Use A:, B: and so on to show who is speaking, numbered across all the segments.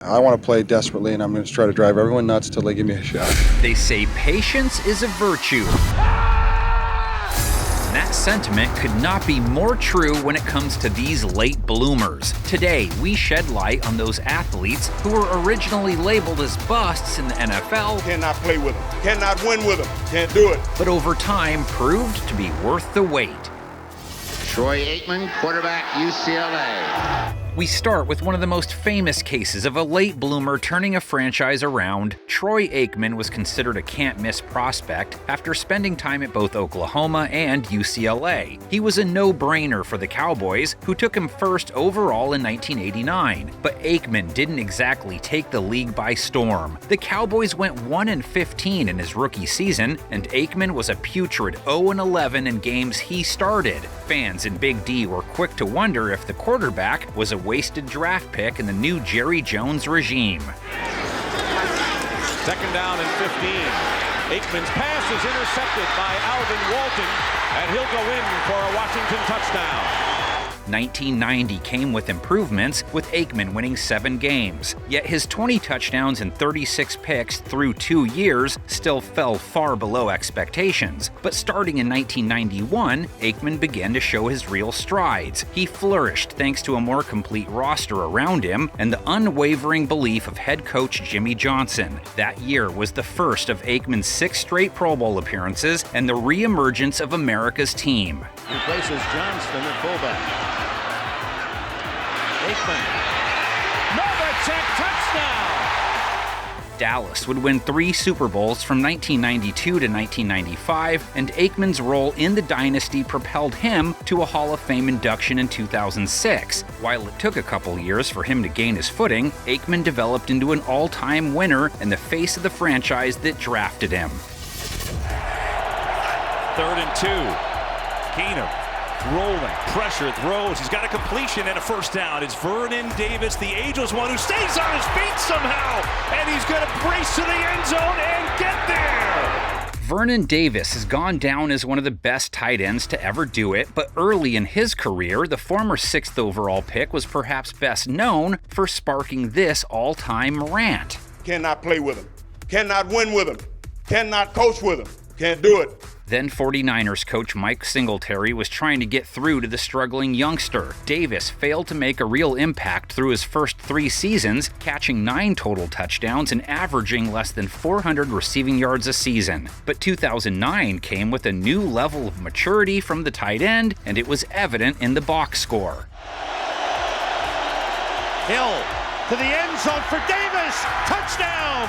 A: I want to play desperately, and I'm going to try to drive everyone nuts till they give me a shot.
B: They say patience is a virtue. And that sentiment could not be more true when it comes to these late bloomers. Today, we shed light on those athletes who were originally labeled as busts in the NFL.
C: Cannot play with them, cannot win with them, can't do it.
B: But over time proved to be worth the wait.
D: Troy Aikman, quarterback, UCLA.
B: We start with one of the most famous cases of a late bloomer turning a franchise around. Troy Aikman was considered a can't-miss prospect after spending time at both Oklahoma and UCLA. He was a no-brainer for the Cowboys, who took him first overall in 1989. But Aikman didn't exactly take the league by storm. The Cowboys went 1-15 in his rookie season, and Aikman was a putrid 0-11 in games he started. Fans in Big D were quick to wonder if the quarterback was a wasted draft pick in the new Jerry Jones regime.
E: Second down and 15. Aikman's pass is intercepted by Alvin Walton, and he'll go in for a Washington touchdown.
B: 1990 came with improvements, with Aikman winning 7 games. Yet his 20 touchdowns and 36 picks through 2 years still fell far below expectations. But starting in 1991, Aikman began to show his real strides. He flourished thanks to a more complete roster around him and the unwavering belief of head coach Jimmy Johnson. That year was the first of Aikman's 6 straight Pro Bowl appearances and the reemergence of America's team.
E: Replaces Johnston at fullback. Aikman. Novacek touchdown!
B: Dallas would win 3 Super Bowls from 1992 to 1995, and Aikman's role in the dynasty propelled him to a Hall of Fame induction in 2006. While it took a couple years for him to gain his footing, Aikman developed into an all-time winner and the face of the franchise that drafted him.
E: 3rd and 2. Keenum rolling, pressure, throws. He's got a completion and a first down. It's Vernon Davis, the ageless one, who stays on his feet somehow. And he's going to brace to the end zone and get there.
B: Vernon Davis has gone down as one of the best tight ends to ever do it, but early in his career, the former 6th overall pick was perhaps best known for sparking this all-time rant.
C: Cannot play with them, cannot win with them, cannot coach with them, can't do it.
B: Then 49ers coach Mike Singletary was trying to get through to the struggling youngster. Davis failed to make a real impact through his first 3 seasons, catching 9 total touchdowns and averaging less than 400 receiving yards a season. But 2009 came with a new level of maturity from the tight end, and it was evident in the box score.
E: Hill to the end zone for Davis. Touchdown!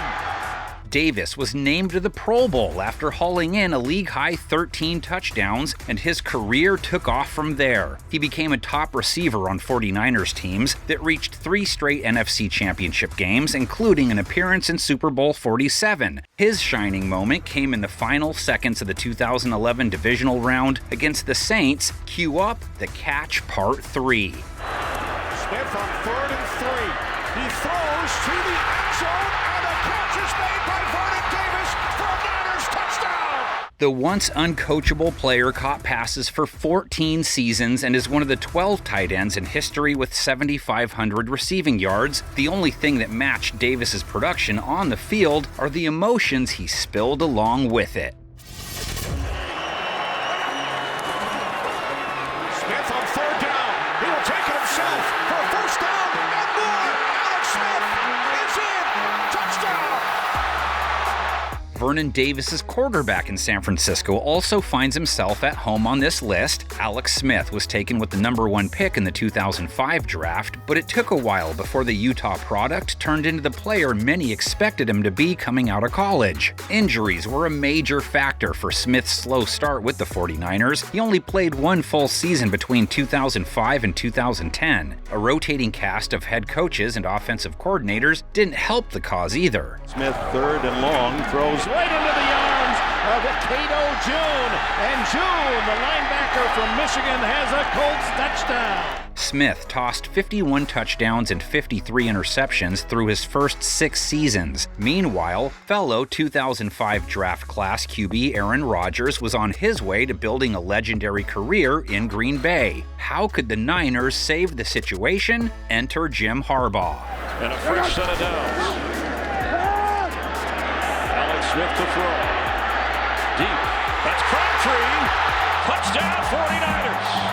B: Davis was named to the Pro Bowl after hauling in a league-high 13 touchdowns, and his career took off from there. He became a top receiver on 49ers teams that reached 3 straight NFC Championship games, including an appearance in Super Bowl 47. His shining moment came in the final seconds of the 2011 divisional round against the Saints. Cue up the catch part 3.
E: Smith on 3rd and 3. He throws to the end zone, and a catch is made by Vernon Davis for a Niners touchdown!
B: The once uncoachable player caught passes for 14 seasons and is one of the 12 tight ends in history with 7,500 receiving yards. The only thing that matched Davis's production on the field are the emotions he spilled along with it.
E: Smith on 3rd down. He will take it himself for a first down and more. Alex Smith is in. Touchdown!
B: Vernon Davis's quarterback in San Francisco also finds himself at home on this list. Alex Smith was taken with the number 1 pick in the 2005 draft, but it took a while before the Utah product turned into the player many expected him to be coming out of college. Injuries were a major factor for Smith's slow start with the 49ers. He only played 1 full season between 2005 and 2010. A rotating cast of head coaches and offensive coordinators didn't help the cause either.
E: Smith 3rd and long, throws right into the arms of Cato June. And June, the linebacker,
F: linebacker from Michigan has a Colts touchdown.
B: Smith tossed 51 touchdowns and 53 interceptions through his first 6 seasons. Meanwhile, fellow 2005 draft class QB Aaron Rodgers was on his way to building a legendary career in Green Bay. How could the Niners save the situation? Enter Jim Harbaugh.
E: And a fresh set of downs. Alex Smith to throw. Deep. That's Crabtree. Touchdown 49ers.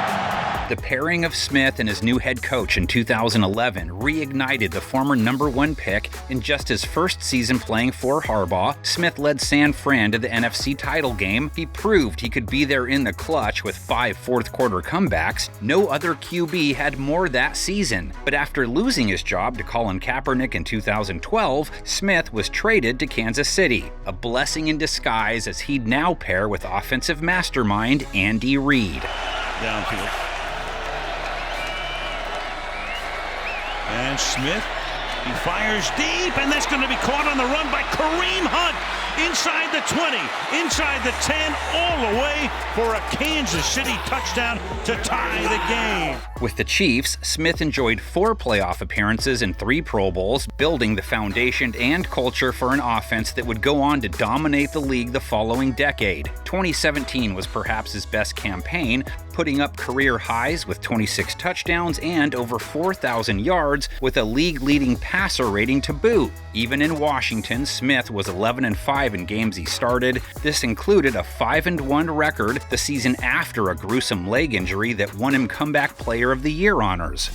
B: The pairing of Smith and his new head coach in 2011 reignited the former #1 pick. In just his first season playing for Harbaugh, Smith led San Fran to the NFC title game. He proved he could be there in the clutch with 5 fourth-quarter comebacks. No other QB had more that season. But after losing his job to Colin Kaepernick in 2012, Smith was traded to Kansas City, a blessing in disguise as he'd now pair with offensive mastermind Andy Reid.
E: Downfield. And Smith, he fires deep, and that's going to be caught on the run by Kareem Hunt. Inside the 20, inside the 10, all the way for a Kansas City touchdown to tie the game.
B: With the Chiefs, Smith enjoyed 4 playoff appearances and 3 Pro Bowls, building the foundation and culture for an offense that would go on to dominate the league the following decade. 2017 was perhaps his best campaign, putting up career highs with 26 touchdowns and over 4,000 yards with a league-leading passer rating to boot. Even in Washington, Smith was 11-5 in games he started. This included a 5-1 record the season after a gruesome leg injury that won him Comeback Player of the Year honors.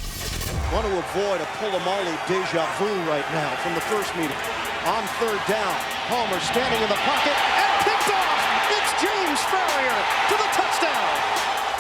G: Want to avoid a Polamalu deja vu right now from the first meeting. On 3rd down, Palmer standing in the pocket and picked off. It's James Frier to the touchdown.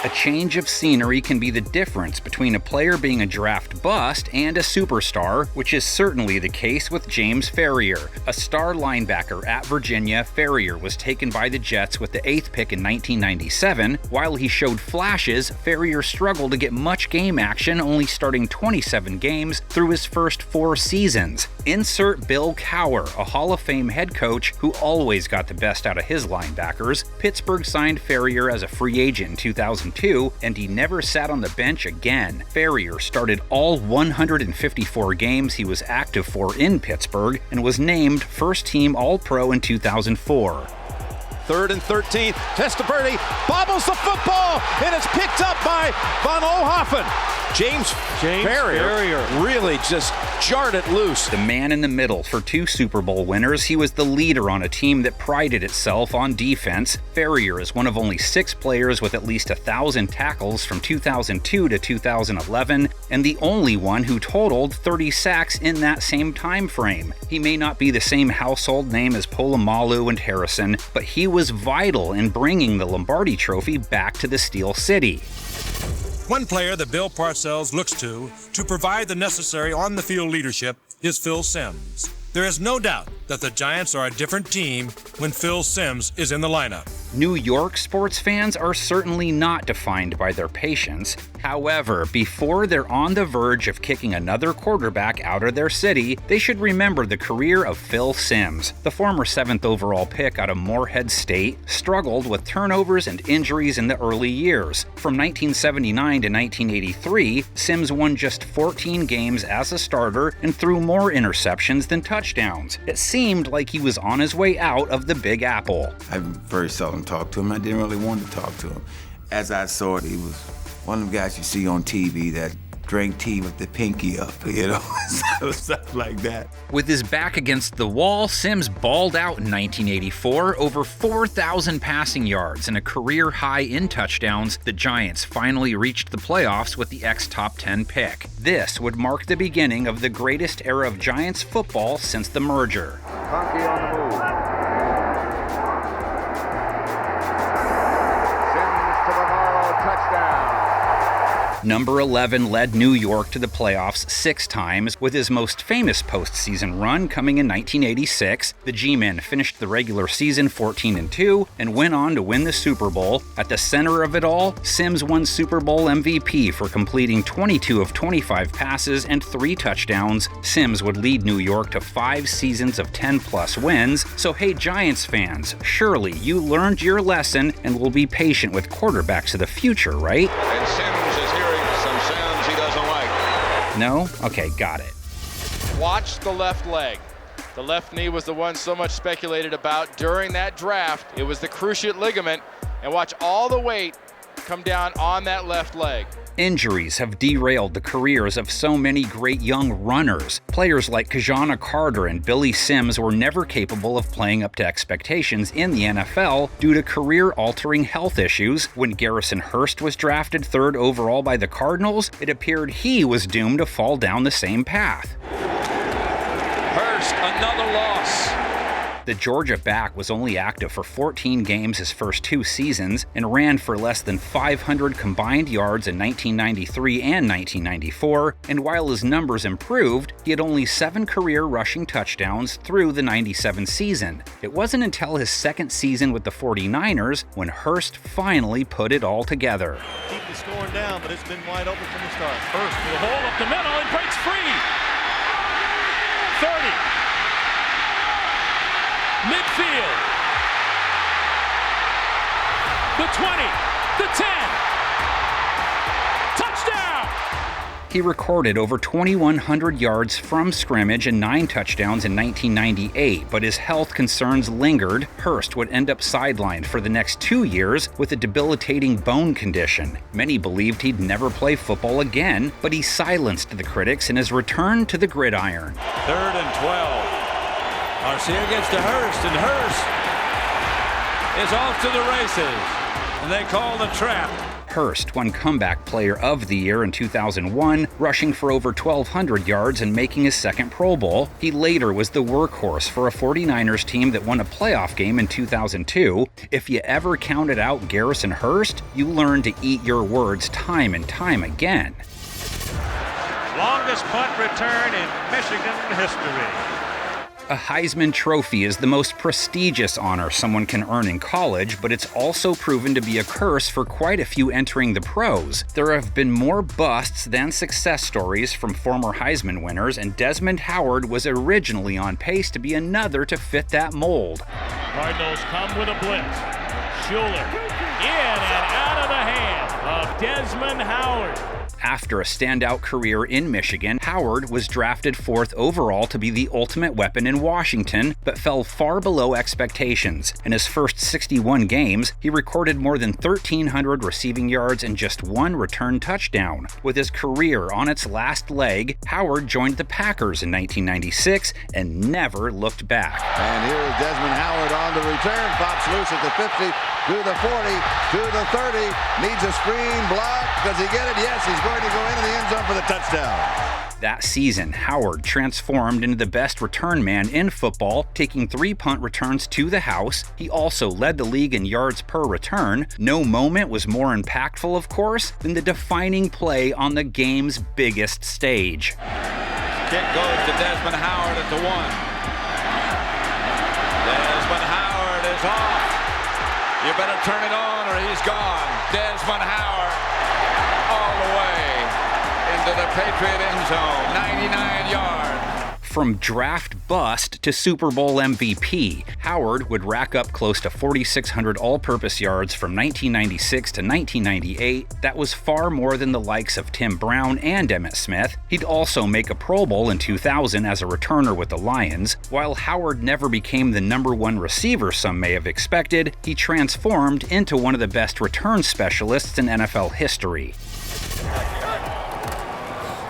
B: A change of scenery can be the difference between a player being a draft bust and a superstar, which is certainly the case with James Frier. A star linebacker at Virginia, Frier was taken by the Jets with the 8th pick in 1997. While he showed flashes, Frier struggled to get much game action, only starting 27 games through his first 4 seasons. Insert Bill Cowher, a Hall of Fame head coach who always got the best out of his linebackers. Pittsburgh signed Frier as a free agent in 2002, and he never sat on the bench again. Frier started all 154 games he was active for in Pittsburgh and was named first-team All-Pro in 2004.
H: 3rd and 13. Testaverde bobbles the football, and it's picked up by Von Ohoffen. James Ferrier really just jarred it loose.
B: The man in the middle for 2 Super Bowl winners, he was the leader on a team that prided itself on defense. Ferrier is one of only 6 players with at least 1,000 tackles from 2002 to 2011, and the only one who totaled 30 sacks in that same time frame. He may not be the same household name as Polamalu and Harrison, but he was vital in bringing the Lombardi Trophy back to the Steel City.
I: One player that Bill Parcells looks to provide the necessary on-the-field leadership is Phil Simms. There is no doubt that the Giants are a different team when Phil Simms is in the lineup.
B: New York sports fans are certainly not defined by their patience. However, before they're on the verge of kicking another quarterback out of their city, they should remember the career of Phil Simms. The former 7th overall pick out of Morehead State struggled with turnovers and injuries in the early years. From 1979 to 1983, Simms won just 14 games as a starter and threw more interceptions than touchdowns. It seemed like he was on his way out of the Big Apple.
J: I very seldom talked to him. I didn't really want to talk to him. As I saw it, he was one of the guys you see on TV that drank tea with the pinky up, stuff like that.
B: With his back against the wall, Simms balled out in 1984, over 4,000 passing yards and a career high in touchdowns. The Giants finally reached the playoffs with the ex-top 10 pick. This would mark the beginning of the greatest era of Giants football since the merger.
K: Conkey on the move. Simms to the Morrow touchdown.
B: Number 11 led New York to the playoffs 6 times, with his most famous postseason run coming in 1986. The G-Men finished the regular season 14-2 and went on to win the Super Bowl. At the center of it all, Simms won Super Bowl MVP for completing 22 of 25 passes and 3 touchdowns. Simms would lead New York to 5 seasons of 10-plus wins. So hey, Giants fans, surely you learned your lesson and will be patient with quarterbacks of the future, right?
K: And Simms is hearing some sounds he doesn't like.
B: No? Okay, got it.
L: Watch the left leg. The left knee was the one so much speculated about during that draft. It was the cruciate ligament. And watch all the weight come down on that left leg.
B: Injuries have derailed the careers of so many great young runners. Players like Kajana Carter and Billy Simms were never capable of playing up to expectations in the NFL due to career-altering health issues. When Garrison Hurst was drafted 3rd overall by the Cardinals, it appeared he was doomed to fall down the same path.
E: Hurst, another loss.
B: The Georgia back was only active for 14 games his first 2 seasons and ran for less than 500 combined yards in 1993 and 1994, and while his numbers improved, he had only 7 career rushing touchdowns through the 97 season. It wasn't until his 2nd season with the 49ers when Hurst finally put it all together.
F: Keep the scoring down, but it's been wide open from the start. Hurst with a hole up the middle and breaks free. 30. Midfield. The 20. The 10. Touchdown!
B: He recorded over 2,100 yards from scrimmage and 9 touchdowns in 1998, but his health concerns lingered. Hurst would end up sidelined for the next 2 years with a debilitating bone condition. Many believed he'd never play football again, but he silenced the critics in his return to the gridiron.
E: 3rd and 12. Garcia gets to Hurst, and Hurst is off to the races, and they call the trap.
B: Hurst won Comeback Player of the Year in 2001, rushing for over 1,200 yards and making his 2nd Pro Bowl. He later was the workhorse for a 49ers team that won a playoff game in 2002. If you ever counted out Garrison Hurst, you learned to eat your words time and time again.
F: Longest punt return in Michigan history.
B: A Heisman Trophy is the most prestigious honor someone can earn in college, but it's also proven to be a curse for quite a few entering the pros. There have been more busts than success stories from former Heisman winners, and Desmond Howard was originally on pace to be another to fit that mold.
F: Cardinals come with a blitz. Schuler in and out of the hand of Desmond Howard.
B: After a standout career in Michigan, Howard was drafted 4th overall to be the ultimate weapon in Washington, but fell far below expectations. In his first 61 games, he recorded more than 1,300 receiving yards and just 1 return touchdown. With his career on its last leg, Howard joined the Packers in 1996 and never looked back.
M: And here is Desmond Howard on the return, pops loose at the 50, to the 40, to the 30, needs a screen block. Does he get it? Yes, he's going to go into the end zone for the touchdown.
B: That season, Howard transformed into the best return man in football, taking 3 punt returns to the house. He also led the league in yards per return. No moment was more impactful, of course, than the defining play on the game's biggest stage.
E: Kick goes to Desmond Howard at the 1. Desmond Howard is off. You better turn it on or he's gone. Desmond Howard all the way into the Patriot end zone, 99 yards.
B: From draft bust to Super Bowl MVP, Howard would rack up close to 4,600 all-purpose yards from 1996 to 1998. That was far more than the likes of Tim Brown and Emmitt Smith. He'd also make a Pro Bowl in 2000 as a returner with the Lions. While Howard never became the #1 receiver some may have expected, he transformed into one of the best return specialists in NFL history.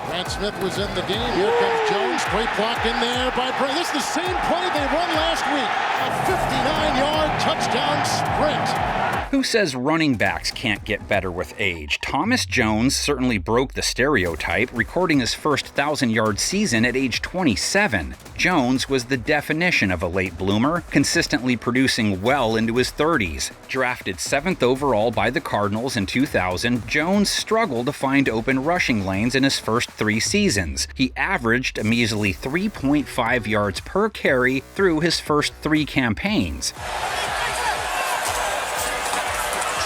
N: Brad Smith was in the game. Here comes Jones.
G: Jones, great block in there by Bradshaw. This is the same play they run last week. A 59-yard touchdown sprint.
B: Who says running backs can't get better with age? Thomas Jones certainly broke the stereotype, recording his first 1,000-yard season at age 27. Jones was the definition of a late bloomer, consistently producing well into his 30s. Drafted 7th overall by the Cardinals in 2000, Jones struggled to find open rushing lanes in his first 3 seasons. He averaged a measly 3.5 yards per carry through his first 3 campaigns.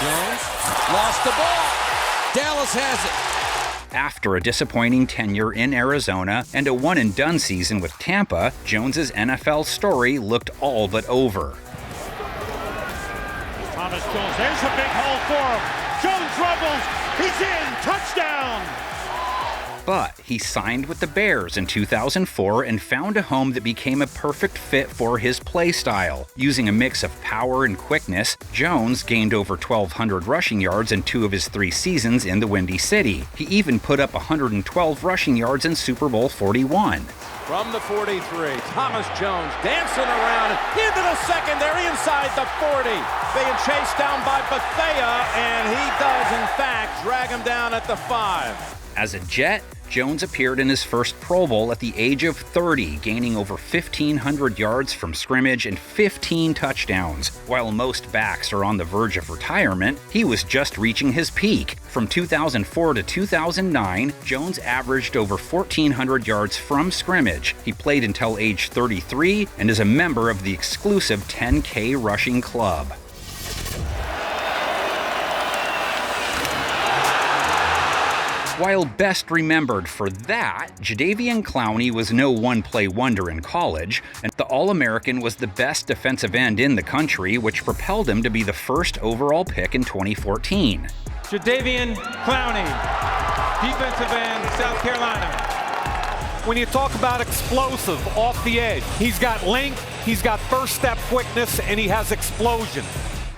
H: Jones lost the ball. Dallas has it.
B: After a disappointing tenure in Arizona and a one-and-done season with Tampa, Jones's NFL story looked all but over.
F: Thomas Jones, there's a big hole for him. Jones rumbles, he's in, touchdown!
B: But he signed with the Bears in 2004 and found a home that became a perfect fit for his play style. Using a mix of power and quickness, Jones gained over 1,200 rushing yards in 2 of his 3 seasons in the Windy City. He even put up 112 rushing yards in Super Bowl 41.
H: From the 43, Thomas Jones dancing around into the secondary inside the 40. Being chased down by Bethea, and he does, in fact, drag him down at the 5.
B: As a Jet, Jones appeared in his first Pro Bowl at the age of 30, gaining over 1,500 yards from scrimmage and 15 touchdowns. While most backs are on the verge of retirement, he was just reaching his peak. From 2004 to 2009, Jones averaged over 1,400 yards from scrimmage. He played until age 33 and is a member of the exclusive 10K rushing club. While best remembered for that, Jadeveon Clowney was no one-play wonder in college, and the All-American was the best defensive end in the country, which propelled him to be the first overall pick in 2014.
N: Jadeveon Clowney, defensive end, South Carolina. When you talk about explosive off the edge, he's got length, he's got first step quickness, and he has explosion.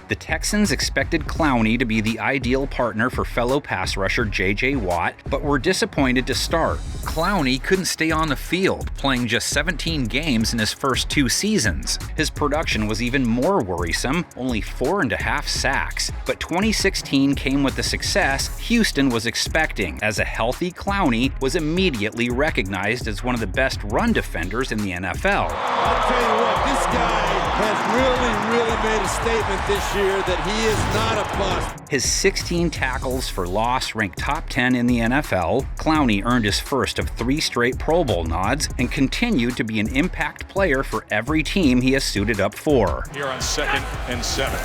B: The Texans expected Clowney to be the ideal partner for fellow pass rusher J.J. Watt, but were disappointed to start. Clowney couldn't stay on the field, playing just 17 games in his first 2 seasons. His production was even more worrisome, only 4.5 sacks. But 2016 came with the success Houston was expecting, as a healthy Clowney was immediately recognized as one of the best run defenders in the NFL.
O: I'll tell you what, this guy has really made a statement this year that he is not a bust.
B: His 16 tackles for loss ranked top 10 in the NFL. Clowney earned his first of 3 straight Pro Bowl nods and continued to be an impact player for every team he has suited up for.
E: Here on 2nd and 7.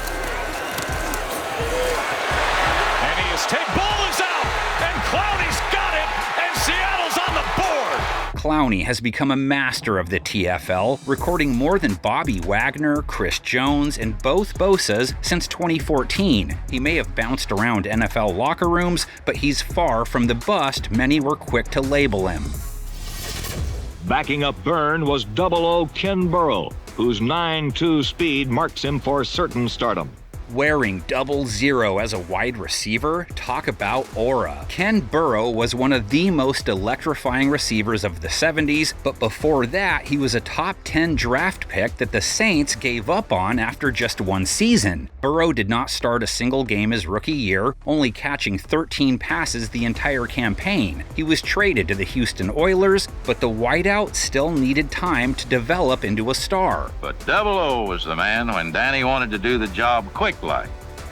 E: And he is taken. Ball is out, and Clowney's got it, and Seattle's on the board.
B: Clowney has become a master of the TFL, recording more than Bobby Wagner, Chris Jones, and both Bosa's since 2014. He may have bounced around NFL locker rooms, but he's far from the bust many were quick to label him.
P: Backing up Byrne was 00 Ken Burrow, whose 9.2 speed marks him for certain stardom.
B: Wearing 00 as a wide receiver, talk about aura. Ken Burrow was one of the most electrifying receivers of the 70s, but before that, he was a top 10 draft pick that the Saints gave up on after just 1 season. Burrow did not start a single game his rookie year, only catching 13 passes the entire campaign. He was traded to the Houston Oilers, but the wideout still needed time to develop into a star.
D: But 00 was the man when Danny wanted to do the job quick.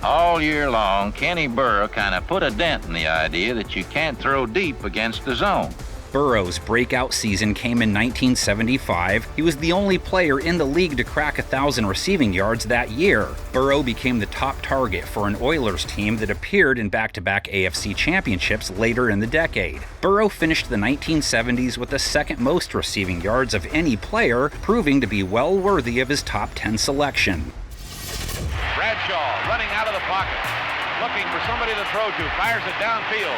D: All year long, Kenny Burrow kind of put a dent in the idea that you can't throw deep against the zone.
B: Burrow's breakout season came in 1975. He was the only player in the league to crack 1,000 receiving yards that year. Burrow became the top target for an Oilers team that appeared in back-to-back AFC championships later in the decade. Burrow finished the 1970s with the 2nd most receiving yards of any player, proving to be well worthy of his top 10 selection.
K: Bradshaw running out of the pocket, looking for somebody to throw to, fires it downfield.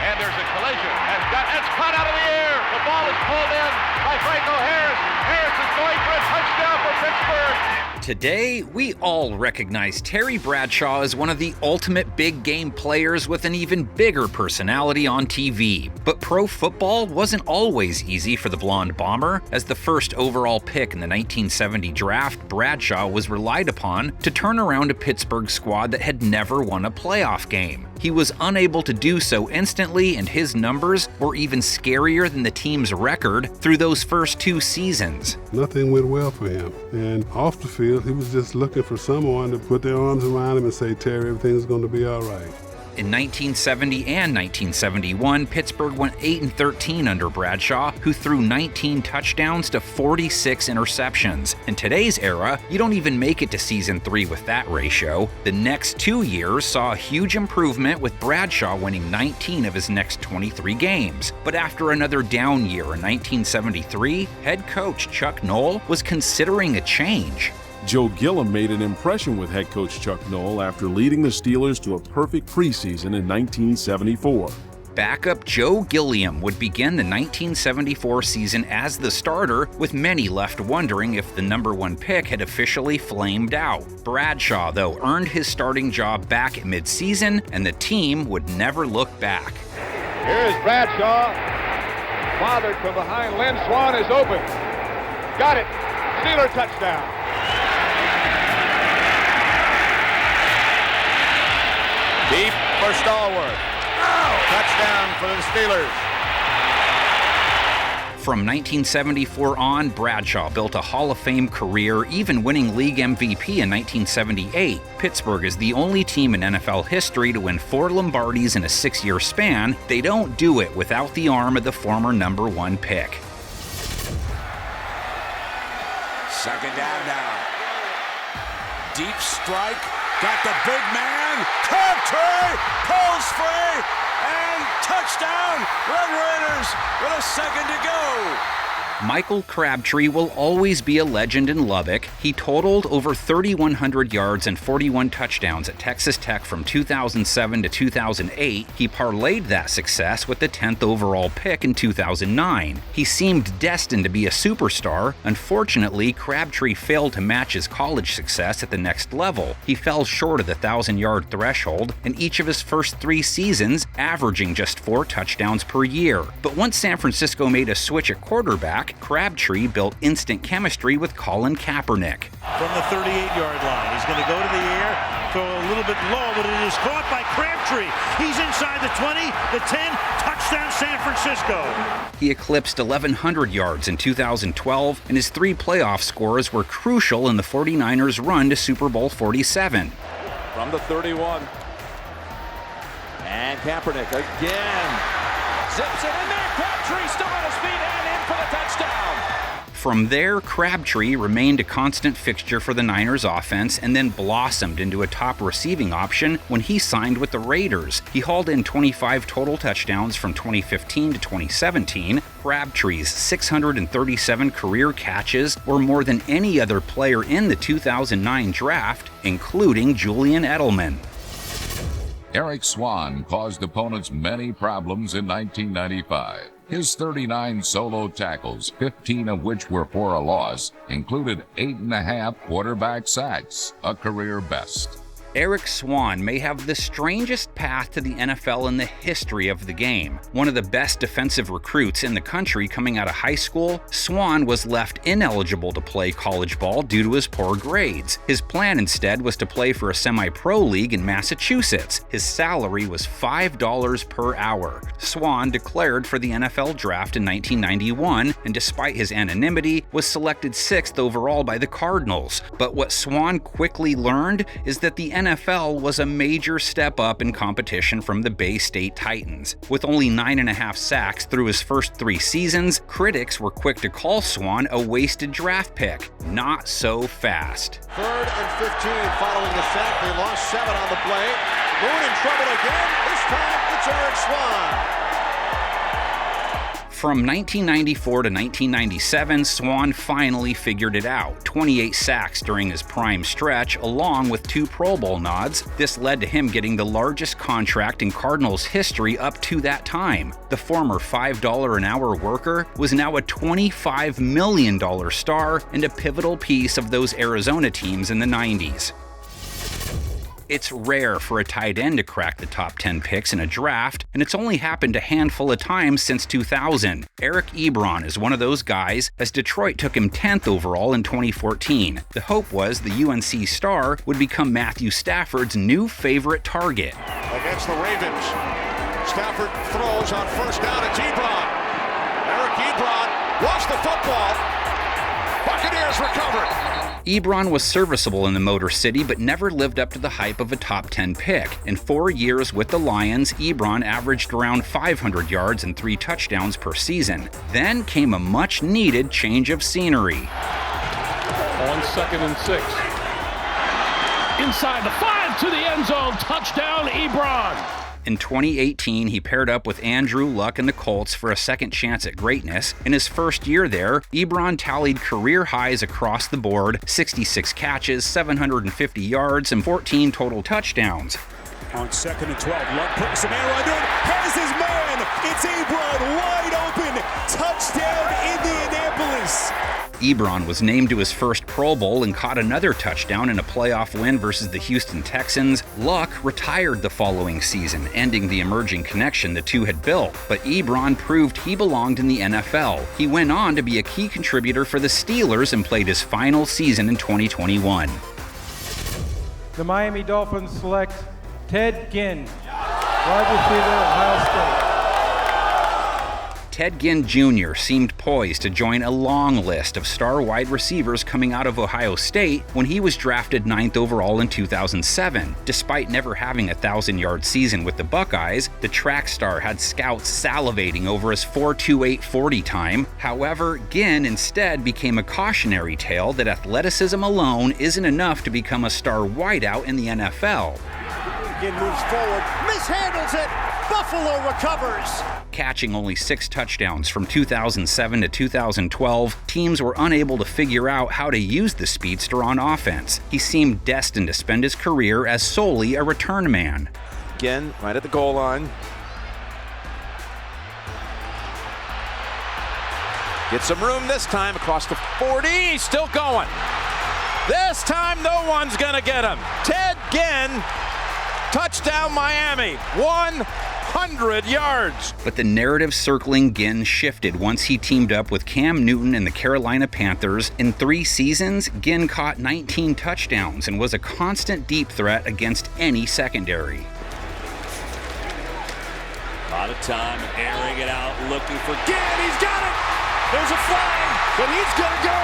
K: And there's a collision. It's caught out of the air. The ball is pulled in by Franco Harris. Harris is going for a touchdown for Pittsburgh.
B: Today, we all recognize Terry Bradshaw as one of the ultimate big game players with an even bigger personality on TV. But pro football wasn't always easy for the blonde bomber. As the first overall pick in the 1970 draft, Bradshaw was relied upon to turn around a Pittsburgh squad that had never won a playoff game. He was unable to do so instantly, and his numbers were even scarier than the team's record through those first 2 seasons.
Q: Nothing went well for him, and off the field, he was just looking for someone to put their arms around him and say, Terry, everything's going to be all right.
B: In 1970 and 1971, Pittsburgh went 8-13 under Bradshaw, who threw 19 touchdowns to 46 interceptions. In today's era, you don't even make it to season 3 with that ratio. The next 2 years saw a huge improvement, with Bradshaw winning 19 of his next 23 games. But after another down year in 1973, head coach Chuck Noll was considering a change.
R: Joe Gilliam made an impression with head coach Chuck Noll after leading the Steelers to a perfect preseason in 1974.
B: Backup Joe Gilliam would begin the 1974 season as the starter, with many left wondering if the #1 pick had officially flamed out. Bradshaw, though, earned his starting job back at midseason, and the team would never look back.
K: Here's Bradshaw. Fathered from behind. Lynn Swan is open. Got it. Steeler touchdown. Deep for Stallworth. Touchdown for the Steelers.
B: From 1974 on, Bradshaw built a Hall of Fame career, even winning league MVP in 1978. Pittsburgh is the only team in NFL history to win 4 Lombardis in a 6-year span. They don't do it without the arm of the former #1 pick.
H: Second down now. Deep strike. Got the big man. Crabtree pulls free. And touchdown. Red Raiders with a second to go.
B: Michael Crabtree will always be a legend in Lubbock. He totaled over 3,100 yards and 41 touchdowns at Texas Tech from 2007 to 2008. He parlayed that success with the 10th overall pick in 2009. He seemed destined to be a superstar. Unfortunately, Crabtree failed to match his college success at the next level. He fell short of the 1,000-yard threshold in each of his first 3 seasons, averaging just 4 touchdowns per year. But once San Francisco made a switch at quarterback, Crabtree built instant chemistry with Colin Kaepernick.
E: From the 38-yard line, he's going to go to the air, throw a little bit low, but it is caught by Crabtree. He's inside the 20, the 10, touchdown San Francisco.
B: He eclipsed 1,100 yards in 2012, and his 3 playoff scores were crucial in the 49ers' run to Super Bowl 47.
H: From the 31. And Kaepernick again. Zips it in there. Crabtree still on his feet and in for the touchdown.
B: From there, Crabtree remained a constant fixture for the Niners offense and then blossomed into a top receiving option when he signed with the Raiders. He hauled in 25 total touchdowns from 2015 to 2017. Crabtree's 637 career catches were more than any other player in the 2009 draft, including Julian Edelman.
S: Eric Swan caused opponents many problems in 1995. His 39 solo tackles, 15 of which were for a loss, included 8.5 quarterback sacks, a career best.
B: Eric Swan may have the strangest path to the NFL in the history of the game. One of the best defensive recruits in the country coming out of high school, Swan was left ineligible to play college ball due to his poor grades. His plan instead was to play for a semi-pro league in Massachusetts. His salary was $5 per hour. Swan declared for the NFL draft in 1991, and despite his anonymity, was selected 6th overall by the Cardinals. But what Swan quickly learned is that the NFL was a major step up in competition from the Bay State Titans. With only 9.5 sacks through his first 3 seasons, critics were quick to call Swan a wasted draft pick. Not so fast.
G: 3rd and 15 following the sack. They lost 7 on the play. Moon in trouble again. This time it's Eric Swan.
B: From 1994 to 1997, Swan finally figured it out. 28 sacks during his prime stretch, along with 2 Pro Bowl nods. This led to him getting the largest contract in Cardinals history up to that time. The former $5 an hour worker was now a $25 million star and a pivotal piece of those Arizona teams in the 90s. It's rare for a tight end to crack the top 10 picks in a draft, and it's only happened a handful of times since 2000. Eric Ebron is one of those guys, as Detroit took him 10th overall in 2014. The hope was the UNC star would become Matthew Stafford's new favorite target.
K: Against the Ravens, Stafford throws on first down. It's Ebron. Eric Ebron lost the football. Buccaneers recover.
B: Ebron was serviceable in the Motor City, but never lived up to the hype of a top 10 pick. In 4 years with the Lions, Ebron averaged around 500 yards and 3 touchdowns per season. Then came a much-needed change of scenery.
F: On 2nd and 6. Inside the 5 to the end zone. Touchdown, Ebron.
B: In 2018, he paired up with Andrew Luck and the Colts for a second chance at greatness. In his first year there, Ebron tallied career highs across the board: 66 catches, 750 yards, and 14 total touchdowns.
E: On 2nd and 12, Luck putting some air under it, has his man, it's Ebron, wide open, touchdown Indianapolis.
B: Ebron was named to his first Pro Bowl and caught another touchdown in a playoff win versus the Houston Texans. Luck retired the following season, ending the emerging connection the two had built, but Ebron proved he belonged in the NFL. He went on to be a key contributor for the Steelers and played his final season in 2021.
T: The Miami Dolphins select Ted Ginn, wide receiver, Ohio State.
B: Ted Ginn Jr. seemed poised to join a long list of star wide receivers coming out of Ohio State when he was drafted 9th overall in 2007. Despite never having a 1,000-yard season with the Buckeyes, the track star had scouts salivating over his 4.28 40 time. However, Ginn instead became a cautionary tale that athleticism alone isn't enough to become a star wideout in the NFL.
G: Ginn moves forward, mishandles it, Buffalo recovers.
B: Catching only 6 touchdowns from 2007 to 2012, teams were unable to figure out how to use the speedster on offense. He seemed destined to spend his career as solely a return man.
H: Again, right at the goal line. Get some room this time across the 40, still going. This time no one's gonna get him. Ted Ginn, touchdown Miami, 100 yards.
B: But the narrative circling Ginn shifted once he teamed up with Cam Newton and the Carolina Panthers. In 3 seasons, Ginn caught 19 touchdowns and was a constant deep threat against any secondary.
E: A lot of time airing it out, looking for Ginn. He's got it. There's a flag, but he's gonna go.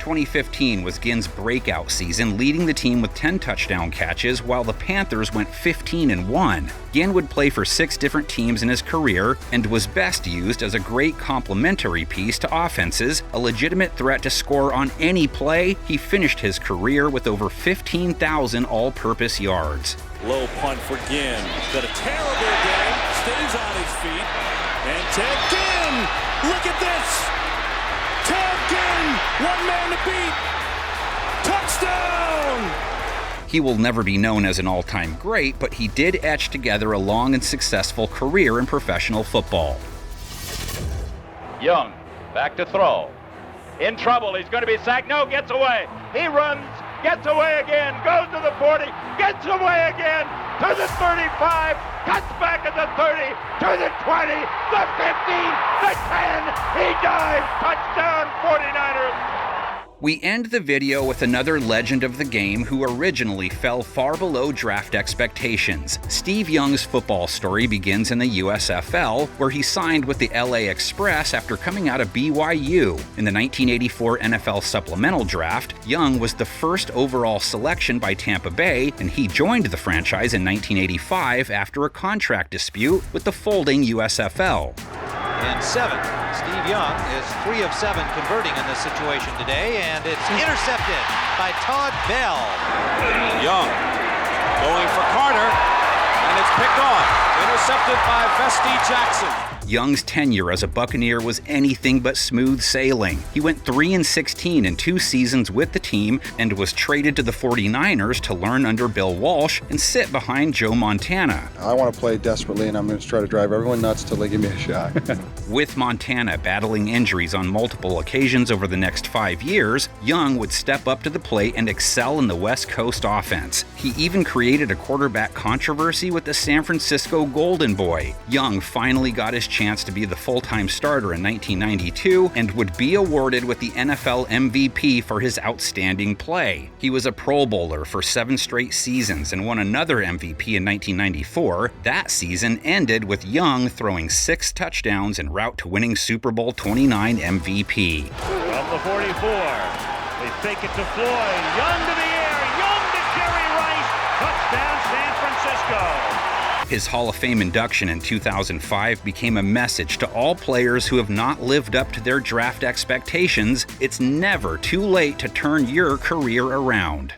B: 2015 was Ginn's breakout season, leading the team with 10 touchdown catches, while the Panthers went 15-1. Ginn would play for 6 different teams in his career and was best used as a great complementary piece to offenses, a legitimate threat to score on any play. He finished his career with over 15,000 all-purpose yards.
E: Low punt for Ginn. Got a terrible day. Stays on his feet. And Ted Ginn, look at this. Ted Ginn, one man to beat. Touchdown!
B: He will never be known as an all-time great, but he did etch together a long and successful career in professional football.
K: Young, back to throw. In trouble, he's going to be sacked. No, gets away. He runs, gets away again, goes to the 40, gets away again, to the 35, cuts back at the 30, to the 20, the 15, the 10. He dives. Touchdown, 49ers.
B: We end the video with another legend of the game who originally fell far below draft expectations. Steve Young's football story begins in the USFL, where he signed with the LA Express after coming out of BYU. In the 1984 NFL Supplemental Draft, Young was the first overall selection by Tampa Bay, and he joined the franchise in 1985 after a contract dispute with the folding USFL.
U: And 7. Steve Young is 3 of 7 converting in this situation today, and it's intercepted by Todd Bell.
H: Young going for Carter, and it's picked off. Intercepted by Vesti Jackson.
B: Young's tenure as a Buccaneer was anything but smooth sailing. He went 3-16 in 2 seasons with the team and was traded to the 49ers to learn under Bill Walsh and sit behind Joe Montana.
A: I want to play desperately, and I'm going to try to drive everyone nuts till they give me a shot.
B: With Montana battling injuries on multiple occasions over the next 5 years, Young would step up to the plate and excel in the West Coast offense. He even created a quarterback controversy with the San Francisco Golden Boy. Young finally got his chance to be the full-time starter in 1992 and would be awarded with the NFL MVP for his outstanding play. He was a Pro Bowler for 7 straight seasons and won another MVP in 1994. That season ended with Young throwing 6 touchdowns en route to winning Super Bowl 29 MVP.
F: From the 44, they fake it to Floyd. Young to the air. Young to Jerry Rice. Touchdown, San Francisco.
B: His Hall of Fame induction in 2005 became a message to all players who have not lived up to their draft expectations. It's never too late to turn your career around.